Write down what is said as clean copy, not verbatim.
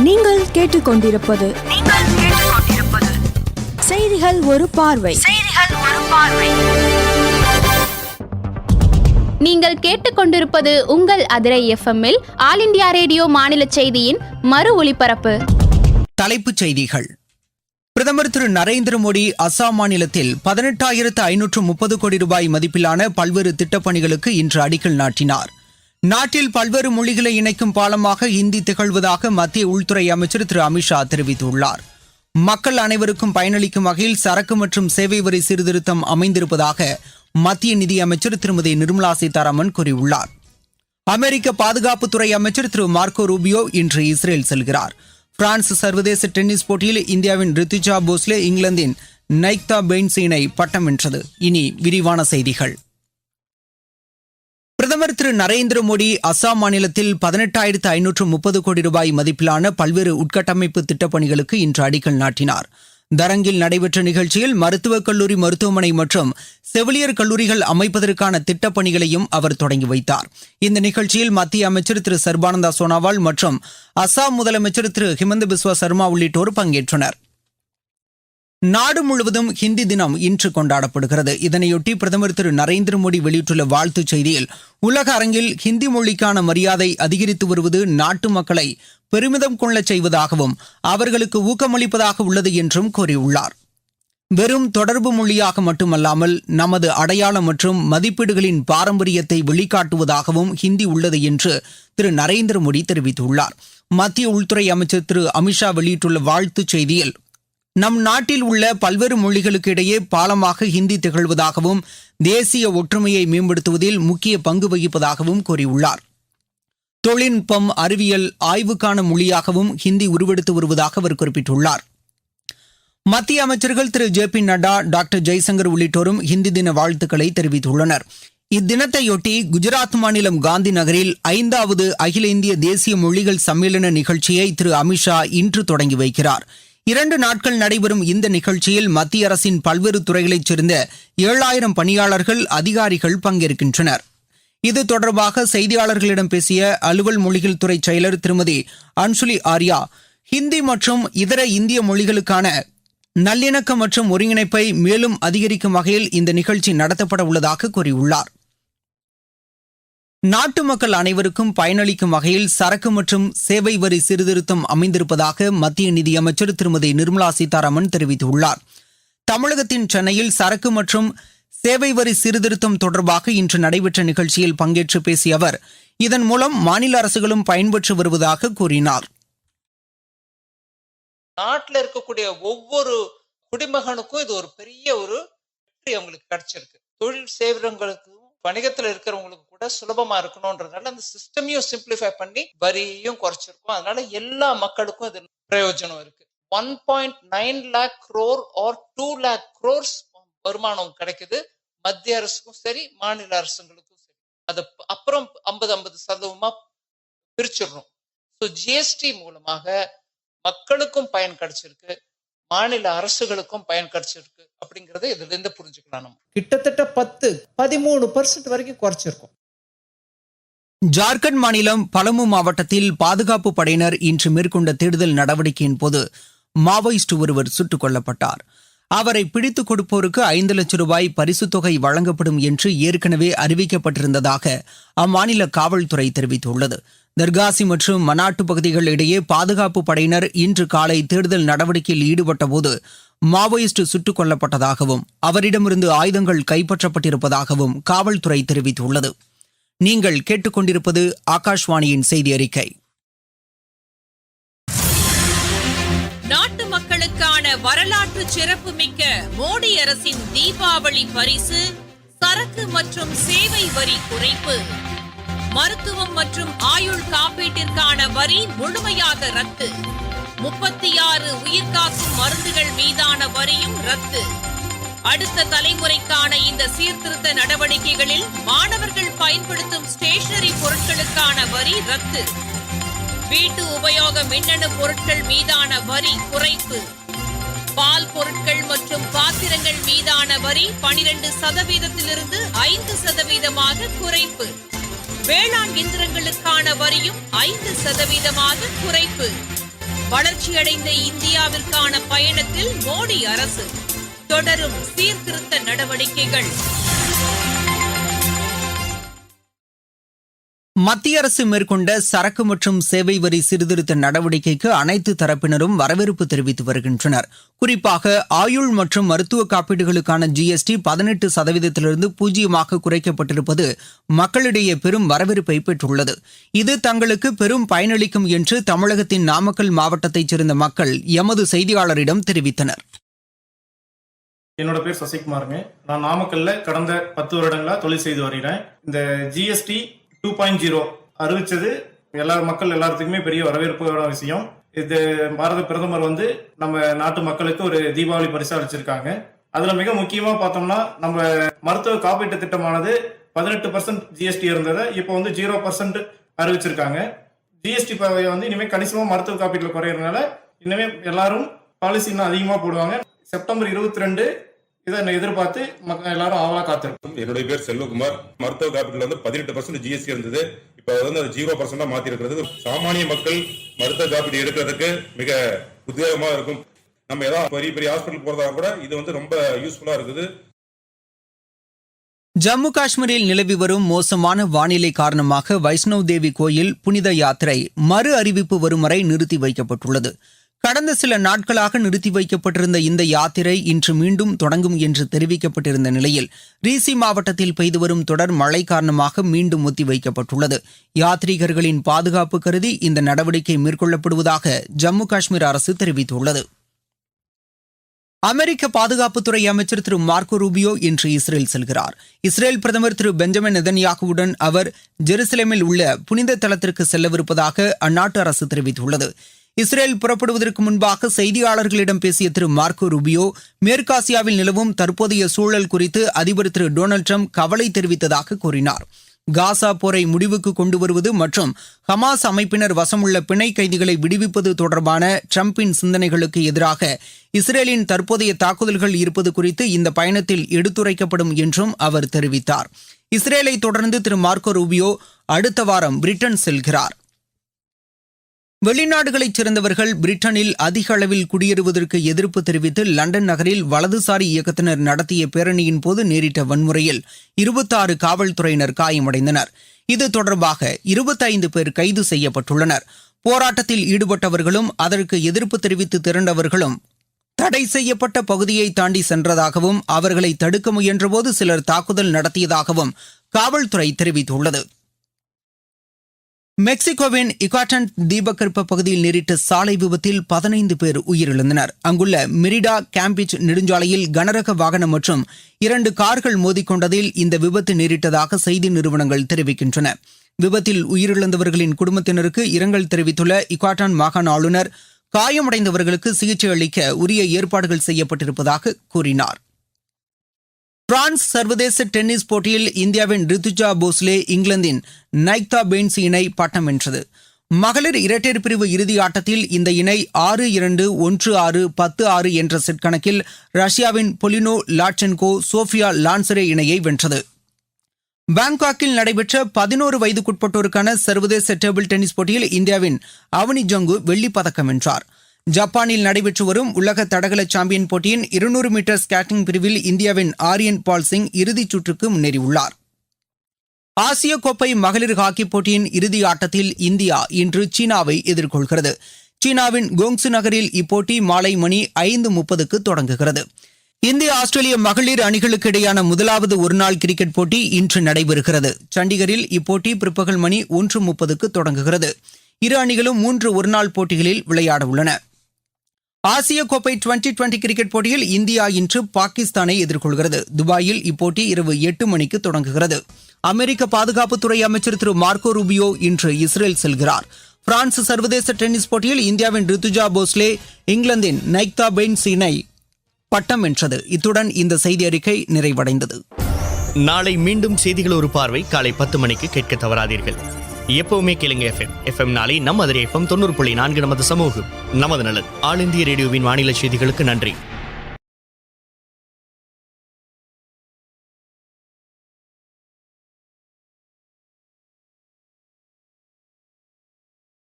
நீங்கள் கேட்டுக்கொண்டிருப்பது செய்திகள் ஒரு பார்வை. நீங்கள் கேட்டுக்கொண்டிருப்பது உங்கள் அதிரை எஃப்எம்மில் ஆல் இண்டியா ரேடியோ மாநில செய்தியின் மறு ஒலிபரப்பு. தலைப்புச் செய்திகள். பிரதமர் திரு நரேந்திர மோடி அசாம் மாநிலத்தில் 18,530 கோடி ரூபாய் மதிப்பிலான பல்வேறு திட்டப்பணிகளுக்கு இன்று அடிக்கல் நாட்டினார். நாட்டில் பல்வேறு மொழிகளை இணைக்கும் பாலமாக ஹிந்தி திகழ்வதாக மத்திய உள்துறை அமைச்சர் திரு அமித்ஷா தெரிவித்துள்ளார். மக்கள் அனைவருக்கும் பயனளிக்கும் வகையில் சரக்கு மற்றும் சேவை வரி சீர்திருத்தம் அமைந்திருப்பதாக மத்திய நிதி அமைச்சர் திருமதி நிர்மலா சீதாராமன் கூறியுள்ளார். அமெரிக்க பாதுகாப்புத்துறை அமைச்சர் திரு மார்க்கோ ரூபியோ இன்று இஸ்ரேல் செல்கிறார். பிரான்ஸ் சர்வதேச டென்னிஸ் போட்டியில் இந்தியாவின் ரித்துஜா போஸ்லே இங்கிலாந்தின் நைக்தா பெயின்சீனை பட்டம் வென்றது. இனி விரிவான செய்திகள். பிரதமர் திரு நரேந்திர மோடி அசாம் மாநிலத்தில் 18,530 கோடி ரூபாய் மதிப்பிலான பல்வேறு உட்கட்டமைப்பு திட்டப்பணிகளுக்கு இன்று அடிக்கல் நாட்டினார். தரங்கில் நடைபெற்ற நிகழ்ச்சியில் மருத்துவக் கல்லூரி, மருத்துவமனை மற்றும் செவிலியர் கல்லூரிகள் அமைப்பதற்கான திட்டப்பணிகளையும் அவர் தொடங்கி வைத்தார். இந்த நிகழ்ச்சியில் மத்திய அமைச்சர் திரு சர்பானந்தா சோனாவால் மற்றும் அசாம் முதலமைச்சர் திரு ஹிமந்த பிஸ்வா சர்மா உள்ளிட்டோர் பங்கேற்றனர். நாடு முழுவதும் ஹிந்தி தினம் இன்று கொண்டாடப்படுகிறது. இதனையொட்டி பிரதமர் திரு நரேந்திர மோடி வெளியிட்டுள்ள வாழ்த்துச் செய்தியில், உலக அரங்கில் ஹிந்தி மொழிக்கான மரியாதை அதிகரித்து வருவது நாட்டு மக்களை பெருமிதம் கொள்ளச் செய்வதாகவும் அவர்களுக்கு ஊக்கமளிப்பதாக உள்ளது என்றும் கூறியுள்ளார். வெறும் தொடர்பு மொழியாக மட்டுமல்லாமல் நமது அடையாளம் மற்றும் மதிப்பீடுகளின் பாரம்பரியத்தை வெளிக்காட்டுவதாகவும் ஹிந்தி உள்ளது என்று திரு நரேந்திர மோடி தெரிவித்துள்ளார். மத்திய உள்துறை அமைச்சர் திரு அமித்ஷா வெளியிட்டுள்ள வாழ்த்துச் செய்தியில், நம் நாட்டில் உள்ள பல்வேறு மொழிகளுக்கு இடையே பாலமாக ஹிந்தி திகழ்வதாகவும் தேசிய ஒற்றுமையை மேம்படுத்துவதில் முக்கிய பங்கு வகிப்பதாகவும் கூறியுள்ளார். தொழில்நுட்பம், அறிவியல், ஆய்வுக்கான மொழியாகவும் ஹிந்தி உருவெடுத்து வருவதாக அவர் குறிப்பிட்டுள்ளார். மத்திய அமைச்சர்கள் Thiru J P Nadda, doctor Jaishankar உள்ளிட்டோரும் ஹிந்தி தின வாழ்த்துக்களை தெரிவித்துள்ளனர். இத்தினத்தையொட்டி குஜராத் மாநிலம் காந்தி நகரில் 5வது அகில இந்திய தேசிய மொழிகள் சம்மேளன நிகழ்ச்சியை திரு அமித்ஷா இன்று தொடங்கி வைக்கிறார். 2 நாட்கள் நடைபெறும் இந்த நிகழ்ச்சியில் மத்திய அரசின் பல்வேறு துறைகளைச் சேர்ந்த 7,000 பணியாளர்கள், அதிகாரிகள் பங்கேற்கின்றனர். இது தொடர்பாக செய்தியாளர்களிடம் பேசிய அலுவல் மொழிகள் துறை செயலர் திருமதி அன்சுலி ஆர்யா, ஹிந்தி மற்றும் இதர இந்திய மொழிகளுக்கான நல்லிணக்கம் மற்றும் ஒருங்கிணைப்பை மேலும் அதிகரிக்கும் வகையில் இந்த நிகழ்ச்சி நடத்தப்பட உள்ளதாக கூறியுள்ளார். நாட்டு மக்கள் அனைவருக்கும் பயனளிக்கும் வகையில் சரக்கு மற்றும் சேவை வரி சீர்திருத்தம் அமைந்திருப்பதாக மத்திய நிதியமைச்சர் திருமதி நிர்மலா சீதாராமன் தெரிவித்துள்ளார். தமிழகத்தின் சென்னையில் சரக்கு மற்றும் சேவை வரி சீர்திருத்தம் தொடர்பாக இன்று நடைபெற்ற நிகழ்ச்சியில் பங்கேற்று பேசிய அவர், இதன் மூலம் மாநில அரசுகளும் பயன்பெற்று வருவதாக கூறினார். நாட்டில் இருக்கக்கூடிய ஒவ்வொரு குடிமகனுக்கும் இது ஒரு பெரிய ஒரு வெற்றி அவங்களுக்கு கிடைச்சிருக்கு. தொழில் செய்வர்களுக்கும் வணிகத்தில் இருக்கிறவங்களுக்கு கூட சுலபமா இருக்கணும்ன்றதுனால அந்த சிஸ்டமையும் சிம்பிளிஃபை பண்ணி வரியையும் குறைச்சிருக்கோம். அதனால எல்லா மக்களுக்கும் இது பிரயோஜனம் இருக்கு. 1.9 lakh crore or 2 lakh crores வருமானம் கிடைக்குது. மத்திய அரசுக்கும் சரி, மாநில அரசுங்களுக்கும் சரி. அது அப்புறம் 50% பிரிச்சிடணும். ஸோ ஜிஎஸ்டி மூலமாக மக்களுக்கும் பயன் கிடைச்சிருக்கு, மாநில அரசுகளுக்கும் பயன் கிடைச்சிருக்கு. அப்படிங்கறத இதுல இருந்து புரிஞ்சுக்கலாம். நம்ம கிட்டத்தட்ட 13% வரைக்கும் குறைச்சிருக்கோம். ஜார்க்கண்ட் மாநிலம் பலமு மாவட்டத்தில் பாதுகாப்பு படையினர் இன்று மேற்கொண்ட தேடுதல் நடவடிக்கையின் போது மாவோயிஸ்ட் ஒருவர் சுட்டுக் கொல்லப்பட்டார். அவரை பிடித்துக் கொடுப்போருக்கு 5 லட்சம் ரூபாய் பரிசுத் தொகை வழங்கப்படும் என்று ஏற்கனவே அறிவிக்கப்பட்டிருந்ததாக அம்மாநில காவல்துறை தெரிவித்துள்ளது. தர்காசி மற்றும் மனாட்டு பகுதிகள் இடையே பாதுகாப்பு படையினர் இன்று காலை தேடுதல் நடவடிக்கையில் ஈடுபட்டபோது மாவோயிஸ்ட் சுட்டுக் கொல்லப்பட்டதாகவும் அவரிடமிருந்து ஆயுதங்கள் கைப்பற்றப்பட்டிருப்பதாகவும் காவல்துறை தெரிவித்துள்ளது. நீங்கள் கேட்டுக்கொண்டிருப்பது ஆகாஷ்வாணியின் செய்தி அறிக்கை. நாட்டு மக்களுக்கான வரலாற்று சிறப்புமிக்க மோடி அரசின் தீபாவளி பரிசு சரக்கு மற்றும் சேவை வரி குறைப்பு. மருத்துவம் மற்றும் ஆயுள் காப்பீட்டிற்கான வரி முழுமையாக ரத்து. 36 உயிர்காக்கும் மருந்துகள் மீதான வரியும் ரத்து. அடுத்த தலைமுறைக்கான இந்த சீர்திருத்த நடவடிக்கைகளில் மாணவர்கள் பயன்படுத்தும் ஸ்டேஷனரி பொருட்களுக்கான வரி ரத்து. வீட்டு உபயோக மின்னணு பொருட்கள் மீதான வரி குறைப்பு. பால் பொருட்கள் மற்றும் பாத்திரங்கள் மீதான வரி 12%-இருந்து 5% குறைப்பு. வேளாண் இயந்திரங்களுக்கான வரியும் 5% குறைப்பு. வளர்ச்சியடைந்த இந்தியாவிற்கான பயணத்தில் மோடி அரசு தொடரும் சீர்திருத்த நடவடிக்கைகள். மத்திய அரசு மேற்கொண்ட சரக்கு மற்றும் சேவை வரி சீர்திருத்த நடவடிக்கைக்கு அனைத்து தரப்பினரும் வரவேற்பு தெரிவித்து வருகின்றனர். குறிப்பாக ஆயுள் மற்றும் மருத்துவ காப்பீடுகளுக்கான GST 18% 0% குறைக்கப்பட்டிருப்பது மக்களிடையே பெரும் வரவேற்பை பெற்றுள்ளது. இது தங்களுக்கு பெரும் பயனளிக்கும் என்று தமிழகத்தின் நாமக்கல் மாவட்டத்தைச் சேர்ந்த மக்கள் எமது செய்தியாளரிடம் தெரிவித்தனர். என்னோட பேர் சசிகுமாருங்க. நான் நாமக்கல்ல கடந்த 10 வருடங்களா தொழில் செய்து வருகிறேன். இந்த GST 2.0 அறிவிச்சது மக்கள் எல்லாத்துக்குமே பெரிய வரவேற்பான விஷயம். இது பாரத பிரதமர் நம்ம நாட்டு மக்களுக்கு ஒரு தீபாவளி பரிசு அளிச்சிருக்காங்க. அதுல மிக முக்கியமா பார்த்தோம்னா நம்ம மருத்துவ காப்பீட்டு திட்டமானது 18% GST இருந்ததை இப்போ 0% அறிவிச்சிருக்காங்க. GST இனிமே கணிசமா மருத்துவ காப்பீட்டுல குறையறதுனால இனிமே எல்லாரும் பாலிசி இன்னும் அதிகமா போடுவாங்க. செப்டம்பர் 22 இதை எதிர்பார்த்து எல்லாரும் ஆவலா காத்திருக்கும். என்னுடைய பேர் செல்வகுமார். மருத்துவ காப்பீட்டுல 18% GST இருந்தது. இப்ப அது 0% மாத்தி இருக்கிறது. சாமானிய மக்கள் மருத்துவ காப்பீடு எடுக்கிறதுக்கு மிக உத்வேகமா இருக்கும். நம்ம ஏதாவது பெரிய பெரிய ஹாஸ்பிட்டல் போறதா கூட இது ரொம்ப யூஸ்ஃபுல்லா இருக்குது. ஜம்மு காஷ்மீரில் நிலவி வரும் மோசமான வானிலை காரணமாக வைஷ்ணவ் தேவி கோயில் புனித யாத்திரை மறு அறிவிப்பு வரும் வரை நிறுத்தி வைக்கப்பட்டுள்ளது. கடந்த சில நாட்களாக நிறுத்தி வைக்கப்பட்டிருந்த இந்த யாத்திரை இன்று மீண்டும் தொடங்கும் என்று தெரிவிக்கப்பட்டிருந்த நிலையில் ரீசி மாவட்டத்தில் பெய்து வரும் தொடர் மழை காரணமாக மீண்டும் ஒத்திவைக்கப்பட்டுள்ளது. யாத்ரீகர்களின் பாதுகாப்பு கருதி இந்த நடவடிக்கை மேற்கொள்ளப்படுவதாக ஜம்மு காஷ்மீர் அரசு தெரிவித்துள்ளது. அமெரிக்க பாதுகாப்புத்துறை அமைச்சர் திரு மார்க்கோ ரூபியோ இன்று இஸ்ரேல் செல்கிறார். இஸ்ரேல் பிரதமர் திரு பெஞ்சமின் நெதன்யாகுவுடன் அவர் ஜெருசலேமில் உள்ள புனித தலத்திற்கு செல்லவிருப்பதாக அந்நாட்டு அரசு தெரிவித்துள்ளது. இஸ்ரேல் புறப்படுவதற்கு முன்பாக செய்தியாளர்களிடம் பேசிய திரு மார்க்கோ ரூபியோ மேற்காசியாவில் நிலவும் தற்போதைய சூழல் குறித்து அதிபர் திரு டொனால்டு டிரம்ப் கவலை தெரிவித்ததாக கூறினார். காசா போரை முடிவுக்கு கொண்டு வருவது மற்றும் ஹமாஸ் அமைப்பினர் வசமுள்ள பிணை கைதிகளை விடுவிப்பது தொடர்பான டிரம்பின் சிந்தனைகளுக்கு எதிராக இஸ்ரேலின் தற்போதைய தாக்குதல்கள் இருப்பது குறித்து இந்த பயணத்தில் எடுத்துரைக்கப்படும் என்றும் அவர் தெரிவித்தார். இஸ்ரேலை தொடர்ந்து திரு மார்க்கோ ரூபியோ அடுத்த வாரம் பிரிட்டன் செல்கிறார். வெளிநாடுகளைச் சேர்ந்தவர்கள் பிரிட்டனில் அதிக அளவில் குடியேறுவதற்கு எதிர்ப்பு தெரிவித்து லண்டன் நகரில் வலதுசாரி இயக்கத்தினர் நடத்திய பேரணியின் போது நேரிட்ட வன்முறையில் 26 காவல்துறையினர் காயமடைந்தனர். இது தொடர்பாக 25 பேர் கைது செய்யப்பட்டுள்ளனர். போராட்டத்தில் ஈடுபட்டவர்களும் அதற்கு எதிர்ப்பு தெரிவித்து திரண்டவர்களும் தடை செய்யப்பட்ட பகுதியை தாண்டி சென்றதாகவும் அவர்களை தடுக்க முயன்றபோது சிலர் தாக்குதல் நடத்தியதாகவும் காவல்துறை தெரிவித்துள்ளது. மெக்சிகோவின் யுகாட்டன் தீபகற்ப பகுதியில் நேரிட்ட சாலை விபத்தில் 15 பேர் உயிரிழந்தனர். அங்குள்ள மெரிடா கேம்பிச் நெடுஞ்சாலையில் கனரக வாகனம் மற்றும் 2 கார்கள் மோதிக்கொண்டதில் இந்த விபத்து நேரிட்டதாக செய்தி நிறுவனங்கள் தெரிவிக்கின்றன. விபத்தில் உயிரிழந்தவர்களின் குடும்பத்தினருக்கு இரங்கல் தெரிவித்துள்ள யுகாட்டன் மாகாண ஆளுநர் காயமடைந்தவர்களுக்கு சிகிச்சை அளிக்க உரிய ஏற்பாடுகள் செய்யப்பட்டிருப்பதாக கூறினார். பிரான்ஸ் சர்வதேச டென்னிஸ் போட்டியில் இந்தியாவின் ரித்துஜா போஸ்லே இங்கிலாந்தின் நைக்தா பெயின்ஸ் இணை பட்டம் வென்றது. மகளிர் இரட்டையர் பிரிவு இறுதி ஆட்டத்தில் இந்த இணை 6-2, 1-6, 10-6 என்ற செட் கணக்கில் ரஷ்யாவின் பொலினோ லாட்சென்கோ சோஃபியா லான்சரே இணையை வென்றது. பாங்காக்கில் நடைபெற்ற 11 வயதுக்குட்பட்டோருக்கான சர்வதேச டேபிள் டென்னிஸ் போட்டியில் இந்தியாவின் அவனி ஜங்கு வெள்ளிப் பதக்கம் வென்றார். ஜப்பானில் நடைபெற்று வரும் உலக தடகள சாம்பியன் போட்டியின் 200 மீட்டர் ஸ்கேட்டிங் பிரிவில் இந்தியாவின் ஆரியன் பால் சிங் இறுதிச் சுற்றுக்கு முன்னேறியுள்ளார். ஆசிய கோப்பை மகளிர் ஹாக்கி போட்டியின் இறுதி ஆட்டத்தில் இந்தியா இன்று சீனாவை எதிர்கொள்கிறது. சீனாவின் கோங்சு நகரில் இப்போட்டி மாலை மணி 5:30க்கு தொடங்குகிறது. இந்திய ஆஸ்திரேலிய மகளிர் அணிகளுக்கு இடையான முதலாவது ஒருநாள் கிரிக்கெட் போட்டி இன்று நடைபெறுகிறது. சண்டிகரில் இப்போட்டி பிற்பகல் மணி 1:30க்கு தொடங்குகிறது. இரு அணிகளும் 3 ஒருநாள் போட்டிகளில் விளையாட உள்ளன. ஆசிய கோப்பை 2020 கிரிக்கெட் போட்டியில் இந்தியா இன்று பாகிஸ்தானை எதிர்கொள்கிறது. துபாயில் இப்போட்டி இரவு 8 மணிக்கு தொடங்குகிறது. அமெரிக்க பாதுகாப்புத்துறை அமைச்சர் திரு மார்க்கோ ரூபியோ இன்று இஸ்ரேல் செல்கிறார். பிரான்ஸ் சர்வதேச டென்னிஸ் போட்டியில் இந்தியாவின் ரித்துஜா போஸ்லே இங்கிலாந்தின் நைக்தா பெயின்ஸ் இணை பட்டம் வென்றது. இத்துடன் இந்த செய்தி அறிக்கை நிறைவடைந்தது. நாளை மீண்டும் செய்திகள் ஒரு பார்வை காலை 10 மணிக்கு கேட்க தவறாதீர்கள். எப்பவுமே கேளுங்க எஃப்எம் நாளை நம்ம அதிரை FM 90.4 நமது சமூகம் நமது நலன். ஆல் இந்திய ரேடியோவின் வானிலை செய்திகளுக்கு நன்றி.